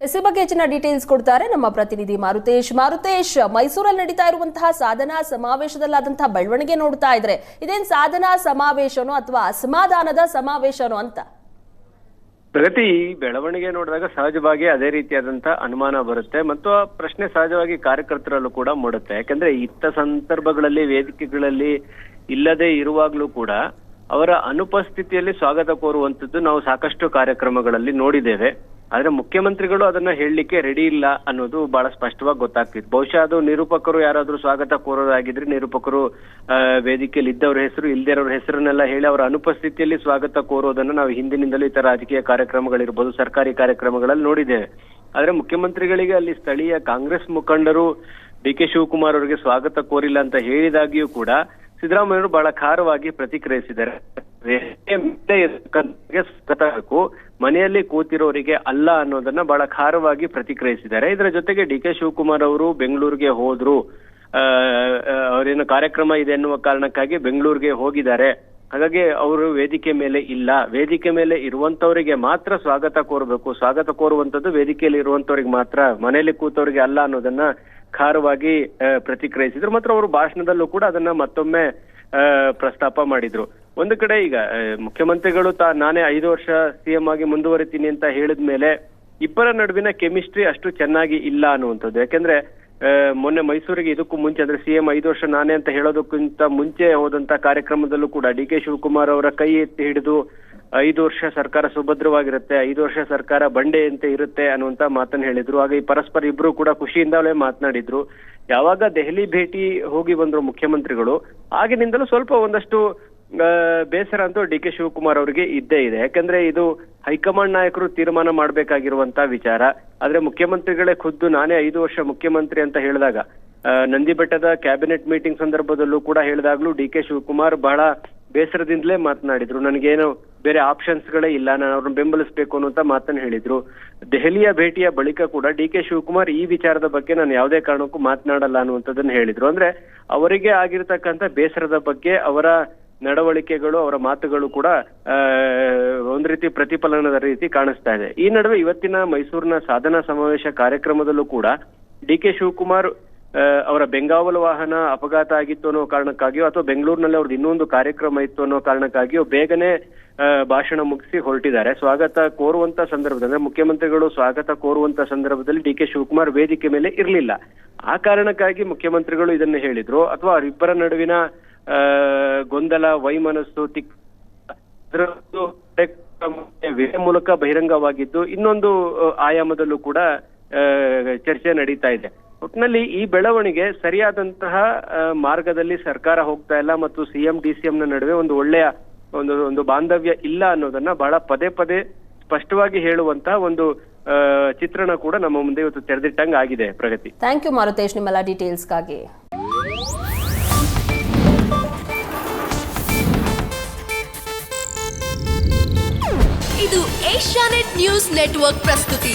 ಈ ಬಗ್ಗೆ ಹೆಚ್ಚಿನ ಡೀಟೇಲ್ಸ್ ಕೊಡ್ತಾರೆ ನಮ್ಮ ಪ್ರತಿನಿಧಿ ಮಾರುತೇಶ್. ಮೈಸೂರಲ್ಲಿ ನಡೀತಾ ಇರುವಂತಹ ಸಾಧನಾ ಸಮಾವೇಶದಲ್ಲಾದಂತಹ ಬೆಳವಣಿಗೆ ನೋಡ್ತಾ ಇದ್ರೆ ಇದೇನ್ ಸಾಧನಾ ಸಮಾವೇಶನೋ ಅಥವಾ ಅಸಮಾಧಾನದ ಸಮಾವೇಶನೋ ಅಂತ? ಪ್ರಗತಿ, ಬೆಳವಣಿಗೆ ನೋಡಿದಾಗ ಸಹಜವಾಗಿ ಅದೇ ರೀತಿಯಾದಂತ ಅನುಮಾನ ಬರುತ್ತೆ ಮತ್ತು ಆ ಪ್ರಶ್ನೆ ಸಹಜವಾಗಿ ಕಾರ್ಯಕರ್ತರಲ್ಲೂ ಕೂಡ ಮೂಡುತ್ತೆ. ಯಾಕಂದ್ರೆ ಇತ್ತ ಸಂದರ್ಭಗಳಲ್ಲಿ ವೇದಿಕೆಗಳಲ್ಲಿ ಇಲ್ಲದೆ ಇರುವಾಗ್ಲೂ ಕೂಡ ಅವರ ಅನುಪಸ್ಥಿತಿಯಲ್ಲಿ ಸ್ವಾಗತ ಕೋರುವಂತದ್ದು ನಾವು ಸಾಕಷ್ಟು ಕಾರ್ಯಕ್ರಮಗಳಲ್ಲಿ ನೋಡಿದ್ದೇವೆ. ಆದ್ರೆ ಮುಖ್ಯಮಂತ್ರಿಗಳು ಅದನ್ನ ಹೇಳಲಿಕ್ಕೆ ರೆಡಿ ಇಲ್ಲ ಅನ್ನೋದು ಬಹಳ ಸ್ಪಷ್ಟವಾಗಿ ಗೊತ್ತಾಗ್ತಿತ್ತು. ಬಹುಶಃ ಅದು ನಿರೂಪಕರು ಯಾರಾದ್ರೂ ಸ್ವಾಗತ ಕೋರೋದಾಗಿದ್ರೆ ನಿರೂಪಕರು ವೇದಿಕೆಯಲ್ಲಿ ಇದ್ದವ್ರ ಹೆಸರು ಇಲ್ದಿರೋರ ಹೆಸರನ್ನೆಲ್ಲ ಹೇಳಿ ಅವರ ಅನುಪಸ್ಥಿತಿಯಲ್ಲಿ ಸ್ವಾಗತ ಕೋರೋದನ್ನ ನಾವು ಹಿಂದಿನಿಂದಲೂ ಇತರ ರಾಜಕೀಯ ಕಾರ್ಯಕ್ರಮಗಳಿರ್ಬೋದು, ಸರ್ಕಾರಿ ಕಾರ್ಯಕ್ರಮಗಳಲ್ಲಿ ನೋಡಿದ್ದೇವೆ. ಆದ್ರೆ ಮುಖ್ಯಮಂತ್ರಿಗಳಿಗೆ ಅಲ್ಲಿ ಸ್ಥಳೀಯ ಕಾಂಗ್ರೆಸ್ ಮುಖಂಡರು ಡಿ.ಕೆ. ಶಿವಕುಮಾರ್ ಅವರಿಗೆ ಸ್ವಾಗತ ಕೋರಿಲ್ಲ ಅಂತ ಹೇಳಿದಾಗಿಯೂ ಕೂಡ ಸಿದ್ದರಾಮಯ್ಯವರು ಬಹಳ ಖಾರವಾಗಿ ಪ್ರತಿಕ್ರಿಯಿಸಿದ್ದಾರೆ. ಮನೆಯಲ್ಲಿ ಕೂತಿರೋರಿಗೆ ಅಲ್ಲ ಅನ್ನೋದನ್ನ ಬಹಳ ಖಾರವಾಗಿ ಪ್ರತಿಕ್ರಿಯಿಸಿದ್ದಾರೆ. ಇದರ ಜೊತೆಗೆ ಡಿ.ಕೆ. ಶಿವಕುಮಾರ್ ಅವರು ಬೆಂಗಳೂರಿಗೆ ಹೋದ್ರು, ಅವರೇನು ಕಾರ್ಯಕ್ರಮ ಇದೆ ಎನ್ನುವ ಕಾರಣಕ್ಕಾಗಿ ಬೆಂಗಳೂರಿಗೆ ಹೋಗಿದ್ದಾರೆ. ಹಾಗಾಗಿ ಅವರು ವೇದಿಕೆ ಮೇಲೆ ಇಲ್ಲ, ವೇದಿಕೆ ಮೇಲೆ ಇರುವಂತವರಿಗೆ ಮಾತ್ರ ಸ್ವಾಗತ ಕೋರಬೇಕು, ಸ್ವಾಗತ ಕೋರುವಂತದ್ದು ವೇದಿಕೆಯಲ್ಲಿ ಇರುವಂತವ್ರಿಗೆ ಮಾತ್ರ, ಮನೆಯಲ್ಲಿ ಕೂತವರಿಗೆ ಅಲ್ಲ ಅನ್ನೋದನ್ನ ಖಾರವಾಗಿ ಪ್ರತಿಕ್ರಿಯಿಸಿದ್ರು. ಮತ್ತು ಅವರು ಭಾಷಣದಲ್ಲೂ ಕೂಡ ಅದನ್ನ ಮತ್ತೊಮ್ಮೆ ಪ್ರಸ್ತಾಪ ಮಾಡಿದ್ರು. ಒಂದು ಕಡೆ ಈಗ ಮುಖ್ಯಮಂತ್ರಿಗಳು ನಾನೇ 5 ವರ್ಷ ಸಿಎಂ ಆಗಿ ಮುಂದುವರಿತೀನಿ ಅಂತ ಹೇಳಿದ್ಮೇಲೆ ಇಬ್ಬರ ನಡುವಿನ ಕೆಮಿಸ್ಟ್ರಿ ಅಷ್ಟು ಚೆನ್ನಾಗಿ ಇಲ್ಲ ಅನ್ನುವಂಥದ್ದು. ಯಾಕೆಂದ್ರೆ ಮೊನ್ನೆ ಮೈಸೂರಿಗೆ ಇದಕ್ಕೂ ಮುಂಚೆ ಅಂದ್ರೆ ಸಿಎಂ 5 ವರ್ಷ ನಾನೇ ಅಂತ ಹೇಳೋದಕ್ಕಿಂತ ಮುಂಚೆ ಹೋದಂತ ಕಾರ್ಯಕ್ರಮದಲ್ಲೂ ಕೂಡ ಡಿ.ಕೆ. ಶಿವಕುಮಾರ್ ಅವರ ಕೈ ಎತ್ತಿ ಹಿಡಿದು 5 ವರ್ಷ ಸರ್ಕಾರ ಸುಭದ್ರವಾಗಿರುತ್ತೆ, 5 ವರ್ಷ ಸರ್ಕಾರ ಬಂಡೆಯಂತೆ ಇರುತ್ತೆ ಅನ್ನುವಂತ ಮಾತನ್ನ ಹೇಳಿದ್ರು. ಆಗ ಈ ಪರಸ್ಪರ ಇಬ್ರು ಕೂಡ ಖುಷಿಯಿಂದಲೇ ಮಾತನಾಡಿದ್ರು. ಯಾವಾಗ ದೆಹಲಿ ಭೇಟಿ ಹೋಗಿ ಬಂದ್ರು ಮುಖ್ಯಮಂತ್ರಿಗಳು, ಆಗಿನಿಂದಲೂ ಸ್ವಲ್ಪ ಒಂದಷ್ಟು ಬೇಸರ ಅಂತೂ ಡಿ.ಕೆ. ಶಿವಕುಮಾರ್ ಅವರಿಗೆ ಇದ್ದೇ ಇದೆ. ಯಾಕಂದ್ರೆ ಇದು ಹೈಕಮಾಂಡ್ ನಾಯಕರು ತೀರ್ಮಾನ ಮಾಡ್ಬೇಕಾಗಿರುವಂತ ವಿಚಾರ. ಆದ್ರೆ ಮುಖ್ಯಮಂತ್ರಿಗಳೇ ಖುದ್ದು ನಾನೇ 5 ವರ್ಷ ಮುಖ್ಯಮಂತ್ರಿ ಅಂತ ಹೇಳಿದಾಗ, ನಂದಿ ಬೆಟ್ಟದ ಕ್ಯಾಬಿನೆಟ್ ಮೀಟಿಂಗ್ ಸಂದರ್ಭದಲ್ಲೂ ಕೂಡ ಹೇಳಿದಾಗ್ಲೂ ಡಿ.ಕೆ. ಶಿವಕುಮಾರ್ ಬಹಳ ಬೇಸರದಿಂದಲೇ ಮಾತನಾಡಿದ್ರು. ನನಗೇನು ಬೇರೆ ಆಪ್ಷನ್ಸ್ ಗಳೇ ಇಲ್ಲ, ನಾನು ಅವ್ರನ್ನ ಬೆಂಬಲಿಸಬೇಕು ಅನ್ನುವಂತ ಮಾತನ್ನ ಹೇಳಿದ್ರು. ದೆಹಲಿಯ ಭೇಟಿಯ ಬಳಿಕ ಕೂಡ ಡಿ.ಕೆ. ಶಿವಕುಮಾರ್ ಈ ವಿಚಾರದ ಬಗ್ಗೆ ನಾನು ಯಾವುದೇ ಕಾರಣಕ್ಕೂ ಮಾತನಾಡಲ್ಲ ಅನ್ನುವಂಥದ್ದನ್ನ ಹೇಳಿದ್ರು. ಅಂದ್ರೆ ಅವರಿಗೆ ಆಗಿರ್ತಕ್ಕಂಥ ಬೇಸರದ ಬಗ್ಗೆ ಅವರ ನಡವಳಿಕೆಗಳು, ಅವರ ಮಾತುಗಳು ಕೂಡ ಒಂದ್ ರೀತಿ ಪ್ರತಿಫಲನದ ರೀತಿ ಕಾಣಿಸ್ತಾ ಇದೆ. ಈ ನಡುವೆ ಇವತ್ತಿನ ಮೈಸೂರಿನ ಸಾಧನಾ ಸಮಾವೇಶ ಕಾರ್ಯಕ್ರಮದಲ್ಲೂ ಕೂಡ ಡಿ.ಕೆ. ಶಿವಕುಮಾರ್ ಅವರ ಬೆಂಗಾವಲು ವಾಹನ ಅಪಘಾತ ಆಗಿತ್ತು ಅನ್ನೋ ಕಾರಣಕ್ಕಾಗಿಯೋ ಅಥವಾ ಬೆಂಗಳೂರಿನಲ್ಲಿ ಅವ್ರದ್ದು ಇನ್ನೊಂದು ಕಾರ್ಯಕ್ರಮ ಇತ್ತು ಅನ್ನೋ ಕಾರಣಕ್ಕಾಗಿಯೋ ಬೇಗನೆ ಭಾಷಣ ಮುಗಿಸಿ ಹೊರಟಿದ್ದಾರೆ. ಸ್ವಾಗತ ಕೋರುವಂತ ಸಂದರ್ಭದಲ್ಲಿ ಅಂದ್ರೆ ಮುಖ್ಯಮಂತ್ರಿಗಳು ಸ್ವಾಗತ ಕೋರುವಂತ ಸಂದರ್ಭದಲ್ಲಿ ಡಿ.ಕೆ. ಶಿವಕುಮಾರ್ ವೇದಿಕೆ ಮೇಲೆ ಇರ್ಲಿಲ್ಲ. ಆ ಕಾರಣಕ್ಕಾಗಿ ಮುಖ್ಯಮಂತ್ರಿಗಳು ಇದನ್ನ ಹೇಳಿದ್ರು ಅಥವಾ ಅವರಿಬ್ಬರ ನಡುವಿನ ಗೊಂದಲ, ವೈಮನಸ್ಸು, ಮೂಲಕ ಬಹಿರಂಗವಾಗಿದ್ದು ಇನ್ನೊಂದು ಆಯಾಮದಲ್ಲೂ ಕೂಡ ಚರ್ಚೆ ನಡೀತಾ ಇದೆ. ಒಟ್ಟಿನಲ್ಲಿ ಈ ಬೆಳವಣಿಗೆ ಸರಿಯಾದಂತಹ ಮಾರ್ಗದಲ್ಲಿ ಸರ್ಕಾರ ಹೋಗ್ತಾ ಇಲ್ಲ ಮತ್ತು ಸಿಎಂ ಡಿಸಿಎಂ ನ ನಡುವೆ ಒಂದು ಒಳ್ಳೆಯ ಒಂದು ಬಾಂಧವ್ಯ ಇಲ್ಲ ಅನ್ನೋದನ್ನ ಬಹಳ ಪದೇ ಪದೇ ಸ್ಪಷ್ಟವಾಗಿ ಹೇಳುವಂತಹ ಒಂದು ಚಿತ್ರಣ ಕೂಡ ನಮ್ಮ ಮುಂದೆ ಇವತ್ತು ತೆರೆದಿಟ್ಟಂಗ ಆಗಿದೆ. ಪ್ರಗತಿ, ಥ್ಯಾಂಕ್ ಯು ಮಾರುತೇಶ್ ನಿಮ್ಮೆಲ್ಲ ಡೀಟೇಲ್ಸ್ಗಾಗಿ. ಇದು ಏಷ್ಯಾನೆಟ್ ನ್ಯೂಸ್ ನೆಟ್ವರ್ಕ್ ಪ್ರಸ್ತುತಿ.